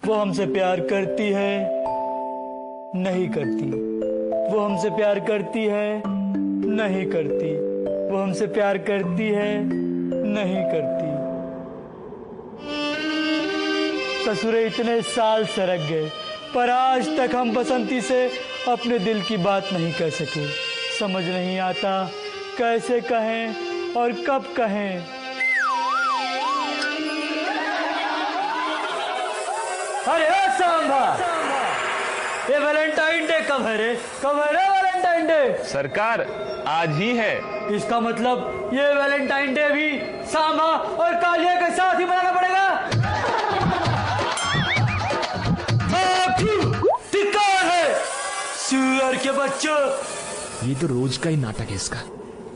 वो हमसे प्यार करती है, नहीं करती। वो हमसे प्यार करती है, नहीं करती। वो हमसे प्यार करती है, नहीं करती। ससुरे इतने साल सरक गए, पर आज तक हम बसंती से अपने दिल की बात नहीं कह सके। समझ नहीं आता कैसे कहें और कब कहें। अरे ओ सांभा, ये वैलेंटाइन डे कब है रे? कब है रे वैलेंटाइन डे? सरकार आज ही है। इसका मतलब ये वैलेंटाइन डे भी सांभा और कालिया के साथ ही मनाना पड़ेगा। धिक्कार है सूअर के बच्चों। ये तो रोज का ही नाटक है इसका।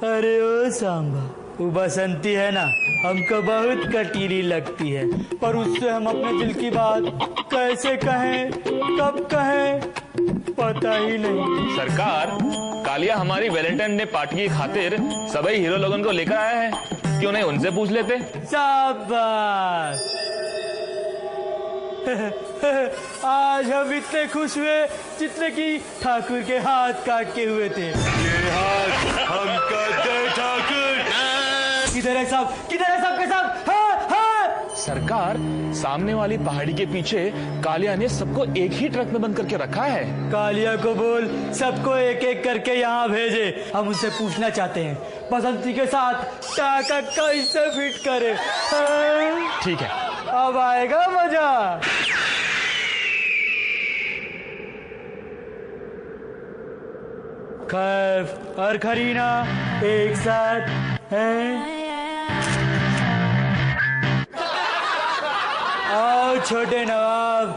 अरे ओ सांभा, वो बसंती है ना, हमको बहुत कटीली लगती है, पर उससे हम अपने दिल की बात कैसे कहें, कब कहें, पता ही नहीं। सरकार, कालिया हमारी वैलेंटाइन डे पार्टी की खातिर सभी हीरो लोगों को लेकर आया है, क्यों नहीं उनसे पूछ लेते? शाबाश। आज हम इतने खुश हुए जितने कि ठाकुर के हाथ काट के हुए थे। ये हाथ हम काटे ठाकुर। किधर है सब? किधर है सब के सब? हाँ, हाँ। सरकार, सामने वाली पहाड़ी के पीछे कालिया ने सबको एक ही ट्रक में बंद करके रखा है। कालिया को बोल सबको एक एक करके यहाँ भेजे। हम उनसे पूछना चाहते हैं बसंती के साथ टाका कैसे फिट करे। हाँ? ठीक है, अब आएगा मजा। खैफ और करीना एक साथ हैं। आओ छोटे नवाब,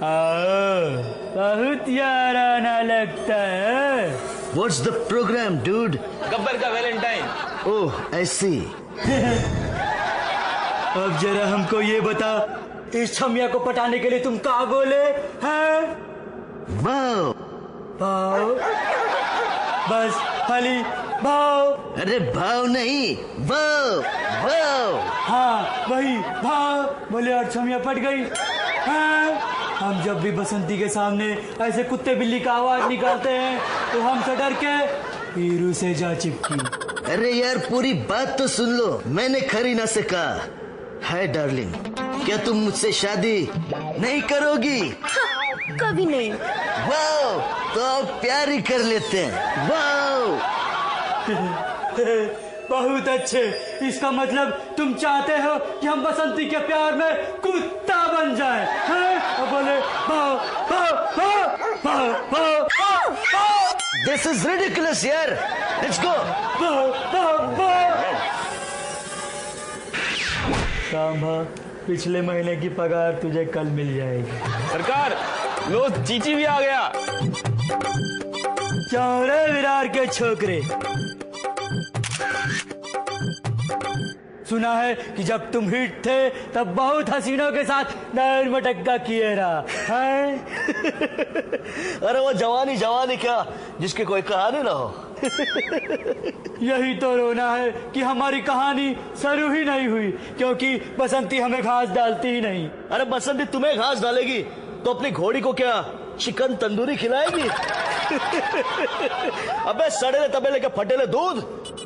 आओ, बहुत याराना लगता है। What's the program, dude? Gabbar का वैलेंटाइन। Oh, I see. अब जरा हमको ये बता, इस छमिया को पटाने के लिए तुम कहाँ बोले हैं? Wow. भाव, बस खाली भाव। अरे भाव नहीं, वाव, वाव। हाँ वही भाव बोले और छमिया पट गई। हाँ? हम जब भी बसंती के सामने ऐसे कुत्ते बिल्ली का आवाज निकालते हैं तो हमसे डर के हीरू से जा चिपकी। अरे यार पूरी बात तो सुन लो। मैंने करीना से कहा, हाय डार्लिंग, क्या तुम मुझसे शादी नहीं करोगी? हाँ, कभी नहीं। वाव, तो आप प्यार ही कर लेते हैं। वाव। बहुत अच्छे। इसका मतलब तुम चाहते हो कि हम बसंती के प्यार में कुत्ता बन जाएं, हैं? और बोले भाव भाव भाव भाव भाव भाव। This is ridiculous यार। Let's go. भाव भाव भाव। सांभा, पिछले महीने की पगार तुझे कल मिल जाएगी। सरकार, लो चीची भी आ गया। क्यों रे विरार के छोकरे? सुना है कि जब तुम हिट थे तब बहुत हसीनों के साथ नैन मटक्का किए रहा है। अरे वो जवानी जवानी क्या, जिसकी कोई कहानी ना हो। यही तो रोना है कि हमारी कहानी शुरू ही नहीं हुई, क्योंकि बसंती हमें घास डालती ही नहीं। अरे बसंती तुम्हें घास डालेगी तो अपनी घोड़ी को क्या चिकन तंदूरी खिलाएगी? अबे सड़े तबेले के फटेले दूध,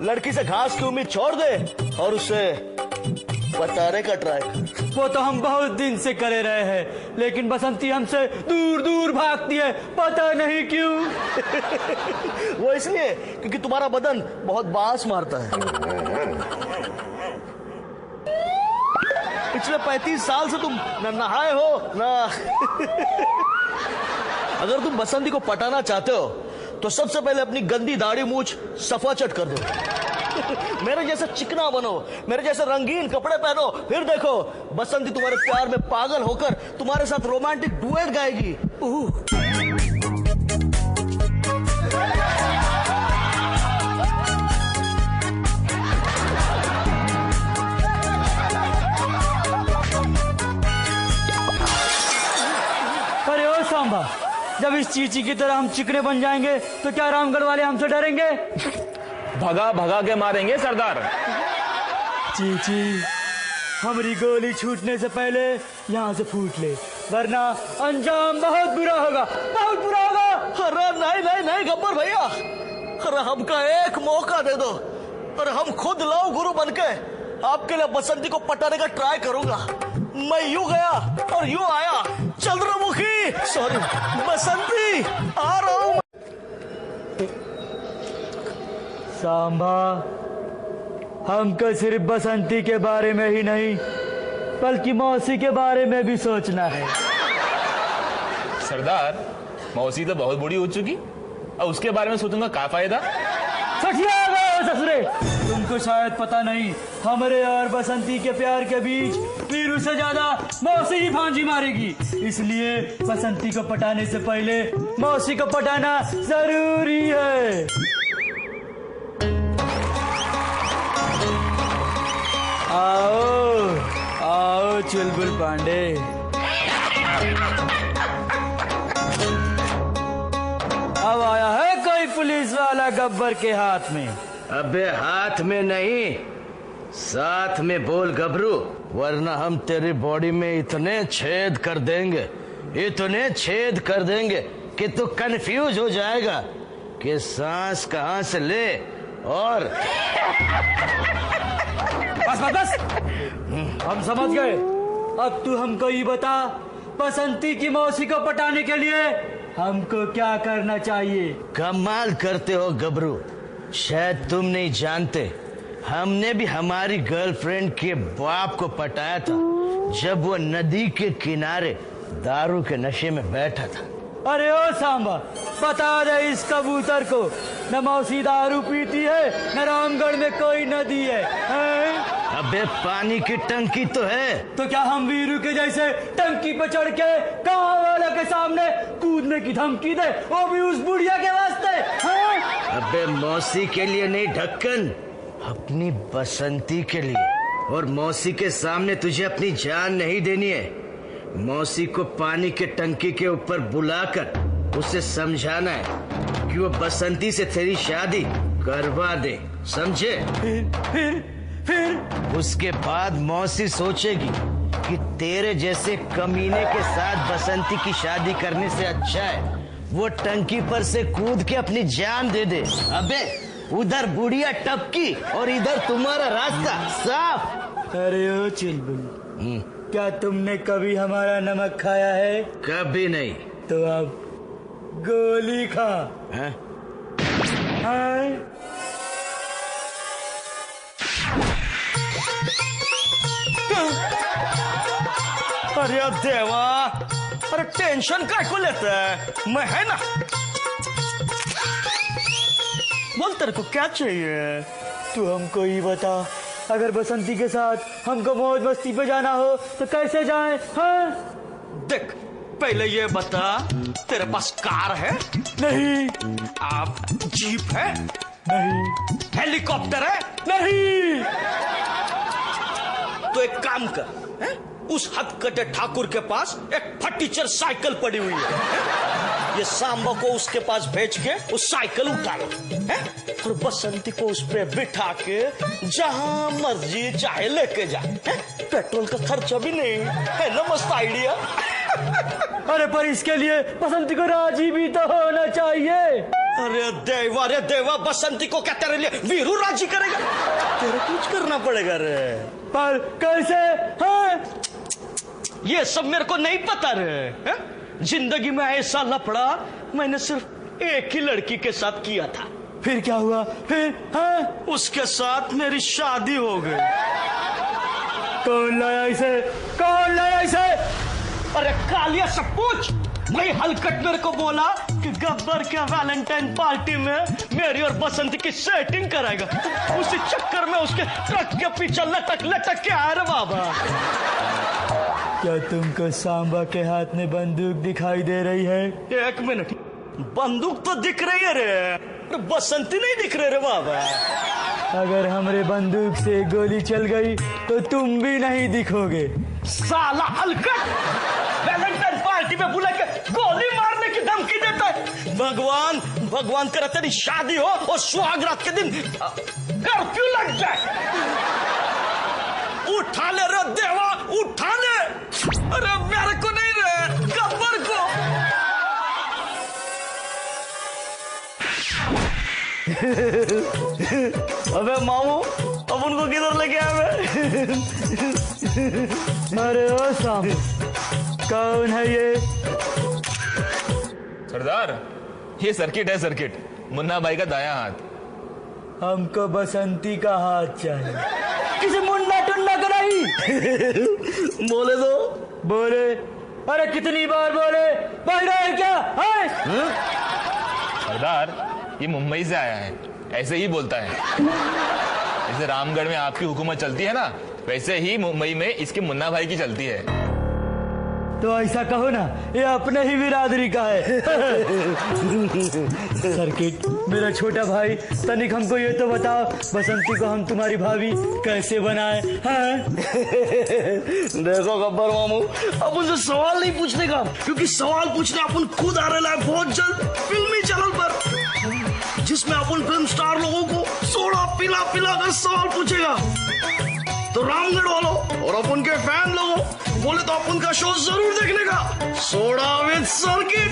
लड़की से घास की उम्मीद छोड़ दे और उसे बताने का ट्राई कर। वो तो हम बहुत दिन से करे रहे हैं, लेकिन बसंती हमसे दूर दूर भागती है, पता नहीं क्यों। वो इसलिए क्योंकि तुम्हारा बदन बहुत बांस मारता है। पिछले 35 साल से तुम न नहाए हो ना। अगर तुम बसंती को पटाना चाहते हो तो सबसे पहले अपनी गंदी दाढ़ी मूछ सफाचट कर दो। मेरे जैसे चिकना बनो, मेरे जैसे रंगीन कपड़े पहनो, फिर देखो बसंती तुम्हारे प्यार में पागल होकर तुम्हारे साथ रोमांटिक डुएट गाएगी। अरे ओ सांभा, जब इस चीची की तरह हम चिकने बन जाएंगे तो क्या रामगढ़ वाले हमसे डरेंगे? भगा भगा के मारेंगे सरदार। चीची, हमारी गोली छूटने से पहले यहाँ से फूट ले, वरना अंजाम बहुत बुरा होगा, बहुत बुरा होगा। अरे नहीं नहीं नहीं गब्बर भैया, अरे हमका एक मौका दे दो, अरे हम खुद लाओ गुरु बनके आपके लिए बसंती को पटाने का ट्राई करूंगा। मैं यूं गया और यूं आया, चंद्रमुखी सॉरी बसंती आ रहा हूं। सांबा, हमको सिर्फ बसंती के बारे में ही नहीं बल्कि मौसी के बारे में भी सोचना है। सरदार, मौसी तो बहुत बूढ़ी हो चुकी, और उसके बारे में सोचूंगा क्या फायदा। ससुरे, तुमको शायद पता नहीं, हमारे और बसंती के प्यार के बीच वीरू से ज्यादा मौसी ही भांजी मारेगी। इसलिए बसंती को पटाने से पहले मौसी को पटाना जरूरी है। आओ आओ चुलबुल पांडे। अब आया है कोई पुलिस वाला गब्बर के हाथ में। अबे हाथ में नहीं, साथ में बोल गबरू, वरना हम तेरी बॉडी में इतने छेद कर देंगे, इतने छेद कर देंगे कि तू कंफ्यूज हो जाएगा कि सांस कहां से ले। और बस बस बस, हम समझ गए। अब तू हमको ये बता, बसंती की मौसी को पटाने के लिए हमको क्या करना चाहिए? कमाल करते हो गबरू, शायद तुम नहीं जानते, हमने भी हमारी गर्लफ्रेंड के बाप को पटाया था जब वो नदी के किनारे दारू के नशे में बैठा था। अरे ओ सांबा, बता दे इस कबूतर को, न मौसी दारू पीती है न रामगढ़ में कोई नदी है, हैं? अबे पानी की टंकी तो है। तो क्या हम वीरू के जैसे टंकी पे चढ़ के गाँव वाले के सामने कूदने की धमकी दे, वो भी उस बुढ़िया के वास्ते, हैं? अबे मौसी के लिए नहीं ढक्कन, अपनी बसंती के लिए। और मौसी के सामने तुझे अपनी जान नहीं देनी है। मौसी को पानी के टंकी के ऊपर बुलाकर उसे समझाना है कि वो बसंती से तेरी शादी करवा दे, समझे? फिर उसके बाद मौसी सोचेगी कि तेरे जैसे कमीने के साथ बसंती की शादी करने से अच्छा है वो टंकी पर से कूद के अपनी जान दे दे। अबे उधर बुढ़िया टपकी और इधर तुम्हारा रास्ता साफ। अरे ओ चुलबुल, क्या तुमने कभी हमारा नमक खाया है? कभी नहीं। तो अब गोली खा। हैं? हैं? अरे देवा, अरे टेंशन काय को लेता है, मैं है ना। बोल तेरे को क्या चाहिए? तू हमको ही बता, अगर बसंती के साथ हमको मौज मस्ती पे जाना हो तो कैसे जाएं? हाँ? देख, पहले ये बता, तेरे पास कार है? नहीं। आप जीप है? नहीं। हेलीकॉप्टर है? नहीं। तो एक काम कर, है? उस हथकटे ठाकुर के पास एक फटीचर साइकिल पड़ी हुई है? ये सांबा को उसके पास भेज के उस साइकिल उतारो, है? और बसंती को उस पे बिठा के जहां मर्जी चाहे लेके जा, है? पेट्रोल का खर्चा भी नहीं है ना। मस्त आइडिया। अरे पर इसके लिए बसंती को राजी भी तो होना चाहिए। अरे देवा, बसंती को क्या तेरे लिए वीरू राजी करेगा? तेरे कुछ करना पड़ेगा रे। पर कैसे? हाँ? ये सब मेरे को नहीं पता रे, है? जिंदगी में ऐसा लफड़ा मैंने सिर्फ एक ही लड़की के साथ किया था। फिर क्या हुआ? फिर? हाँ? उसके साथ मेरी शादी हो गई। कौन लाया इसे? कौन लाया इसे? अरे कालिया से पूछ। वही हलकट मेरे को बोला कि गब्बर के वैलेंटाइन पार्टी में मेरी और बसंती की सेटिंग कराएगा। उसी चक्कर में उसके ट्रक के पीछे लटक के आया रे बाबा। क्या तुमको सांबा के हाथ में बंदूक दिखाई दे रही है? एक मिनट, बंदूक तो दिख रही है रे, बसंती नहीं दिख रही रे बाबा। अगर हमरे बंदूक से गोली चल गई तो तुम भी नहीं दिखोगे। साला हलकट, वैलेंटाइन पार्टी में बुला के गोली मारने की धमकी देता है। भगवान करे तेरी शादी हो और सुहाग रात के दिन कर्फ्यू लग जाए। उठ उठा ले रे देवा, उठा ले। अरे मेरे को नहीं रे, गब्बर को। अबे मामू, अब उनको किधर लेके आए? अरे ओ साम, कौन है ये? सरदार, ये सर्किट है, सर्किट। मुन्ना भाई का दायां हाथ। हमको बसंती का हाथ चाहिए। किसी मुन्ना टुन्ना का नहीं। बोले दो। बोले। अरे कितनी बार बोले, भाई रहे क्या है? सरदार, ये मुंबई से आया है, ऐसे ही बोलता है। जैसे रामगढ़ में आपकी हुकूमत चलती है ना, वैसे ही मुंबई में इसके मुन्ना भाई की चलती है। तो ऐसा कहो ना, ये अपने ही बिरादरी का है। सर्किट, मेरा छोटा भाई, तनिक हमको ये तो बताओ, बसंती को हम तुम्हारी भाभी कैसे बनाए? देखो गब्बर मामू, अब उनसे सवाल नहीं पूछने का, क्योंकि सवाल पूछने अपन खुद आ रहे हैं बहुत जल्द फिल्मी चैनल पर, जिसमें अपन फिल्म स्टार लोगों को सोडा पिला पिला कर सवाल पूछेगा। तो रामगढ़ वालों और अपन के फैन लोगों बोले तो अपन का शो जरूर देखने का, सोडा विद सर्किट।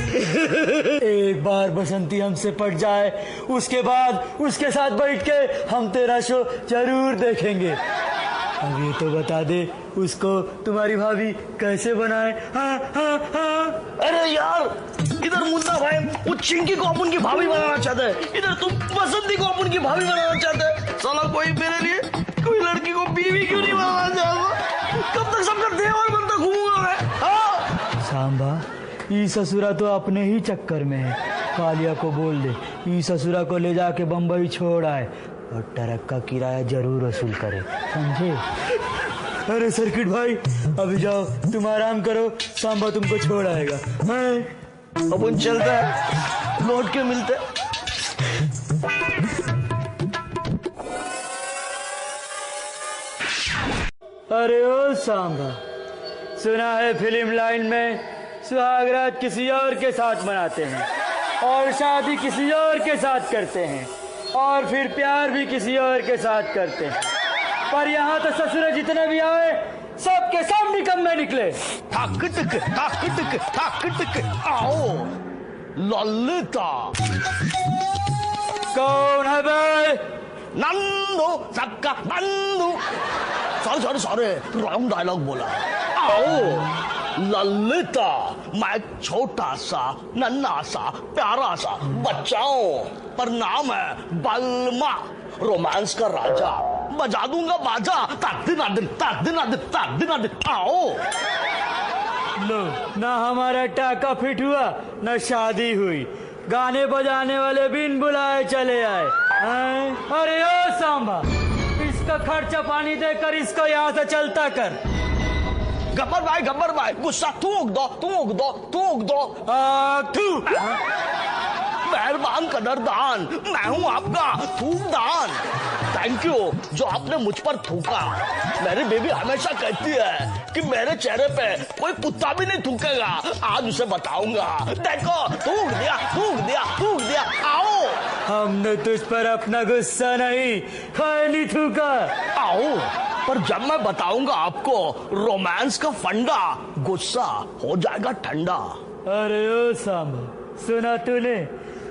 एक बार बसंती हमसे पट जाए, उसके बाद उसके साथ बैठ के हम तेरा शो जरूर देखेंगे। अब ये तो बता दे, उसको तुम्हारी भाभी कैसे बनाए? हाँ हाँ हाँ। अरे यार, इधर मुन्ना भाई वो चिंकी को अपन की भाभी बनाना चाहते हैं, इधर तुम बसंती को अपन की भाभी बनाना चाहते हैं। साला कोई मेरे लिए कोई लड़की को बीवी क्यों नहीं बनाना चाहता? कब तक सबका देवर बनता घूमूंगा मैं? हाँ सांबा, ई ससुरा तो अपने ही चक्कर में है। कालिया को बोल दे, ई ससुरा को ले जाके बम्बई छोड़ आए और ट्रक का किराया जरूर वसूल करे, समझे? अरे सर्किट भाई, अभी जाओ, तुम आराम करो, सांबा तुमको छोड़ आएगा। अपन चलता है, लौट के मिलते। अरे ओ सांबा, सुना है फिल्म लाइन में सुहागरात किसी और के साथ मनाते हैं और शादी किसी और के साथ करते हैं और फिर प्यार भी किसी और के साथ करते हैं, पर यहाँ तो ससुर जितने भी आए सबके सब निकम्मे निकले। ठक आओ ललिता। कौन है भाई? नंदू, सबका नंदू। सॉरी रॉन्ग डायलॉग बोला। आओ ललिता, मैं एक छोटा सा नन्हा सा प्यारा सा बच्चा हूँ, पर नाम है बलमा, रोमांस का राजा, बजा दूंगा बाजा, ताक दिन। आओ। लो, ना हमारा टाका फिट हुआ, ना शादी हुई, गाने बजाने वाले बिन बुलाए चले आए। अरे ओ सांबा, इसका खर्चा पानी देकर इसको यहाँ से चलता कर। गब्बर भाई गुस्सा थूक दो। मेहरबान कदरदान, मैं हूँ आपका थूकदान। थैंक यू जो आपने मुझ पर थूका। मेरी बेबी हमेशा कहती है कि मेरे चेहरे पे कोई कुत्ता भी नहीं थूकेगा, आज उसे बताऊंगा। देखो, थूक दिया। आओ। हमने तुझ पर अपना गुस्सा नहीं, खाली थूका। आओ, पर जब मैं बताऊंगा आपको रोमांस का फंडा, गुस्सा हो जाएगा ठंडा। अरे ओ सांबा, सुना तूने?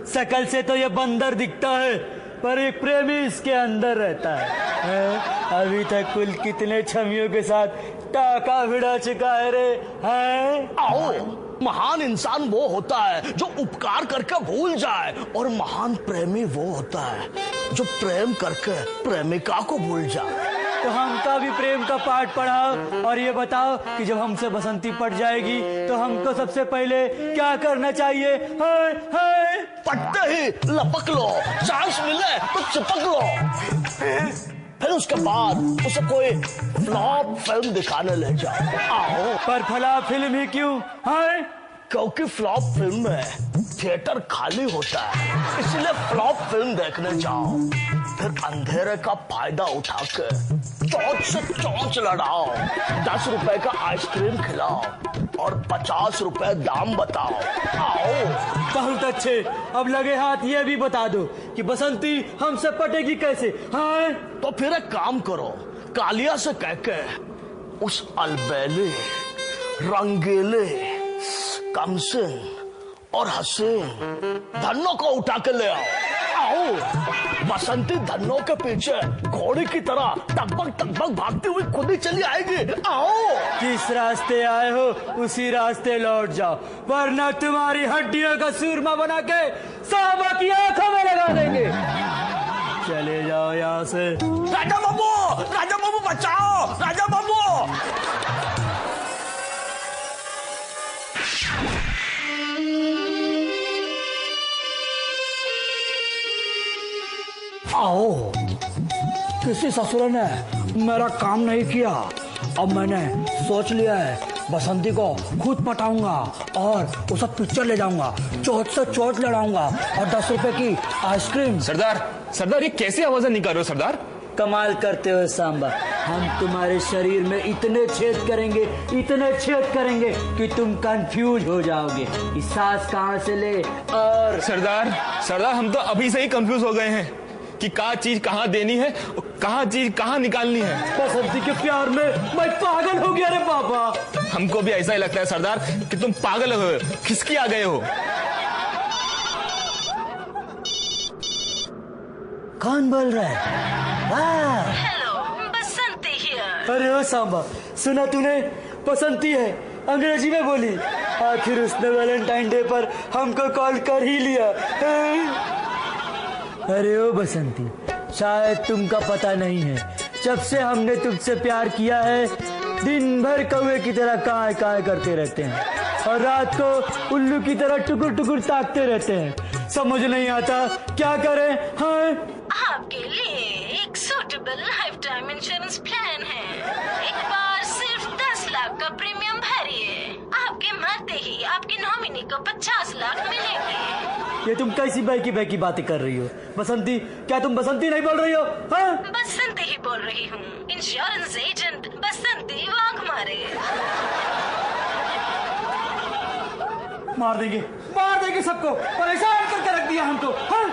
शकल से तो ये बंदर दिखता है, पर एक प्रेमी इसके अंदर रहता है। अभी तक कुल कितने छमियों के साथ टाका भिड़ा चुका है रे? आओ, महान इंसान वो होता है जो उपकार करके भूल जाए, और महान प्रेमी वो होता है जो प्रेम करके प्रेमिका को भूल जाए। तो हमका भी प्रेम का पाठ पढ़ाओ और ये बताओ कि जब हमसे बसंती पट जाएगी तो हमको सबसे पहले क्या करना चाहिए? पटते ही लपक लो, सांस मिले तो चिपक लो, फिर उसके बाद उसे कोई फ्लॉप फिल्म दिखाने ले जाओ। आओ। पर फ्लॉप फिल्म ही क्यों? क्योंकि फ्लॉप फिल्म में थिएटर खाली होता है, इसलिए फ्लॉप फिल्म देखने जाओ, फिर अंधेरे का फायदा उठा के चौंच से चौंच लड़ाओ, 10 रुपए का आइसक्रीम खिलाओ और 50 रुपए दाम बताओ। आओ। बहुत अच्छे, अब लगे हाथ ये भी बता दो कि बसंती हमसे पटेगी कैसे? तो फिर एक काम करो, कालिया से कह के उस अलबेले, रंगीले, कमसिन और हसीन धन्नो को उठा के ले आओ। बसंती धन्नो के पीछे घोड़े की तरह टकबक भागती हुई खुद ही चली आएगी। आओ। जिस रास्ते आए हो उसी रास्ते लौट जाओ, वरना तुम्हारी हड्डियों का सूरमा बना के साहबा की आंखों में लगा देंगे। चले जाओ यहाँ से। राजा बाबू बचाओ, राजा बाबू। आओ, किसी ससुर ने मेरा काम नहीं किया। अब मैंने सोच लिया है बसंती को खुद पटाऊंगा और उसे पिक्चर ले जाऊंगा, चोट से चोट लड़ाऊंगा और 10 रुपए की आइसक्रीम। सरदार ये कैसी आवाजें निकाल रहे हो सरदार? कमाल करते हो सांबा, हम तुम्हारे शरीर में इतने छेद करेंगे कि तुम कंफ्यूज हो जाओगे कि सांस कहाँ से ले। और सरदार हम तो अभी से ही कंफ्यूज हो गए हैं कि कहाँ चीज कहाँ देनी है, कहाँ चीज कहाँ निकालनी है। बसंती के प्यार में मैं पागल हो गया रे पापा। हमको भी ऐसा ही लगता है सरदार कि तुम पागल हो, खिसकी आ गए हो। कौन बोल रहा है? Hello, Basanti here. अरे ओ सांबा, सुना तूने? बसंती है, अंग्रेजी में बोली। आखिर उसने वैलेंटाइन डे पर हमको कॉल कर ही लिया। अरे ओ बसंती, शायद तुमका पता नहीं है, जब से हमने तुमसे प्यार किया है दिन भर कौवे की तरह काय करते रहते हैं और रात को उल्लू की तरह टुकुर ताकते रहते हैं। समझ नहीं आता क्या करें। हाँ, आपके लिए एक suitable life time insurance plan है। एक बार सिर्फ 10 लाख का प्रीमियम भरिए, आपके मरते ही आपके नॉमिनी को 50 लाख मिलेंगे। ये तुम कैसी बहकी बातें कर रही हो? बसंती, क्या तुम बसंती नहीं बोल रही हो? हाँ? बसंती ही बोल रही हूँ, इंश्योरेंस एजेंट बसंती वाघमारे। मार देंगे सबको, परेशान करके रख दिया हमको। हाँ?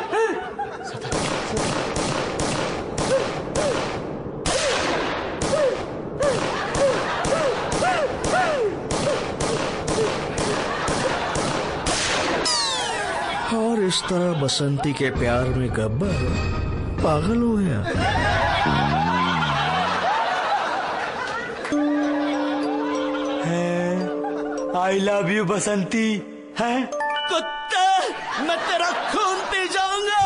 और इस तरह बसंती के प्यार में गब्बर पागल हो गया। आई लव यू बसंती। है कुत्ते, मैं तेरा खून पी जाऊंगा।